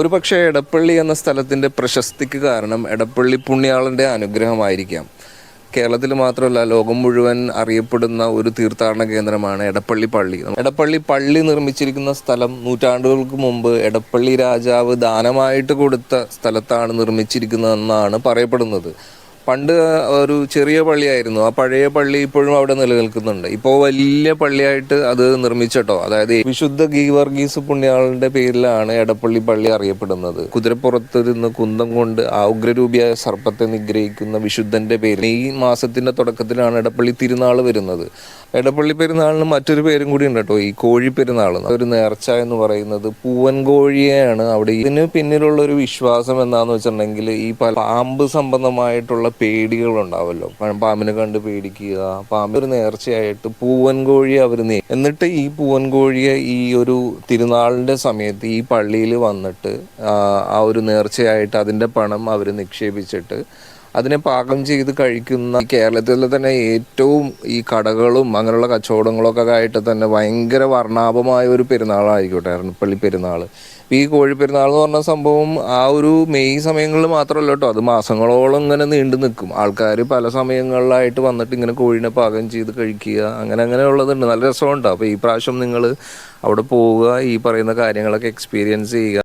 ഒരുപക്ഷെ എടപ്പള്ളി എന്ന സ്ഥലത്തിൻ്റെ പ്രശസ്തിക്ക് കാരണം എടപ്പള്ളി പുണ്യാളൻ്റെ അനുഗ്രഹമായിരിക്കാം. കേരളത്തിൽ മാത്രമല്ല, ലോകം മുഴുവൻ അറിയപ്പെടുന്ന ഒരു തീർത്ഥാടന കേന്ദ്രമാണ് എടപ്പള്ളി പള്ളി. എടപ്പള്ളി പള്ളി നിർമ്മിച്ചിരിക്കുന്ന സ്ഥലം നൂറ്റാണ്ടുകൾക്ക് മുമ്പ് എടപ്പള്ളി രാജാവ് ദാനമായിട്ട് കൊടുത്ത സ്ഥലത്താണ് നിർമ്മിച്ചിരിക്കുന്നതെന്നാണ് പറയപ്പെടുന്നത്. പണ്ട് ഒരു ചെറിയ പള്ളിയായിരുന്നു. ആ പഴയ പള്ളി ഇപ്പോഴും അവിടെ നിലനിൽക്കുന്നുണ്ട്. ഇപ്പോൾ വലിയ പള്ളിയായിട്ട് അത് നിർമ്മിച്ചട്ടോ. അതായത് വിശുദ്ധ ഗീവർഗീസ് പുണ്യാളന്റെ പേരിലാണ് എടപ്പള്ളി പള്ളി അറിയപ്പെടുന്നത്. കുതിരപ്പുറത്തിരുന്ന് കുന്തം കൊണ്ട് ആ ഉഗ്രരൂപിയായ സർപ്പത്തെ നിഗ്രഹിക്കുന്ന വിശുദ്ധന്റെ പേരിൽ ഈ മാസത്തിന്റെ തുടക്കത്തിലാണ് എടപ്പള്ളി തിരുനാൾ വരുന്നത്. എടപ്പള്ളി പെരുന്നാളിന് മറ്റൊരു പേരും കൂടി ഉണ്ട് കേട്ടോ, ഈ കോഴി പെരുന്നാൾ. ഒരു നേർച്ച എന്ന് പറയുന്നത് പൂവൻ കോഴിയെയാണ്. അവിടെ ഇതിന് പിന്നിലുള്ള ഒരു വിശ്വാസം എന്താന്ന് വെച്ചിട്ടുണ്ടെങ്കിൽ, ഈ പാമ്പ് സംബന്ധമായിട്ടുള്ള പേടികൾ ഉണ്ടാവല്ലോ, പാമ്പിനെ കണ്ട് പേടിക്കുക. പാമ്പ് ഒരു നേർച്ചയായിട്ട് പൂവൻ കോഴിയെ അവർ എന്നിട്ട് ഈ പൂവൻ കോഴിയെ ഈ ഒരു തിരുനാളിന്റെ സമയത്ത് ഈ പള്ളിയിൽ വന്നിട്ട് ആ ഒരു നേർച്ചയായിട്ട് അതിന്റെ പണം അവർ നിക്ഷേപിച്ചിട്ട് അതിനെ പാകം ചെയ്ത് കഴിക്കുന്ന കേരളത്തിലെ തന്നെ ഏറ്റവും ഈ കടകളും അങ്ങനെയുള്ള കച്ചവടങ്ങളൊക്കെ ആയിട്ട് തന്നെ ഭയങ്കര വർണ്ണാഭമായ ഒരു പെരുന്നാളായിരിക്കട്ടെ എടപ്പള്ളി പെരുന്നാൾ. ഈ കോഴി പെരുന്നാൾ എന്ന് പറഞ്ഞ സംഭവം ആ ഒരു മെയ് സമയങ്ങളിൽ മാത്രമല്ല കേട്ടോ, അത് മാസങ്ങളോളം ഇങ്ങനെ നീണ്ടു നിൽക്കും. ആൾക്കാർ പല സമയങ്ങളിലായിട്ട് വന്നിട്ട് ഇങ്ങനെ കോഴിനെ പാകം ചെയ്ത് കഴിക്കുക, അങ്ങനെയുള്ളതുണ്ട്. നല്ല രസമുണ്ട്. അപ്പോൾ ഈ പ്രാവശ്യം നിങ്ങൾ അവിടെ പോവുക, ഈ പറയുന്ന കാര്യങ്ങളൊക്കെ എക്സ്പീരിയൻസ് ചെയ്യുക.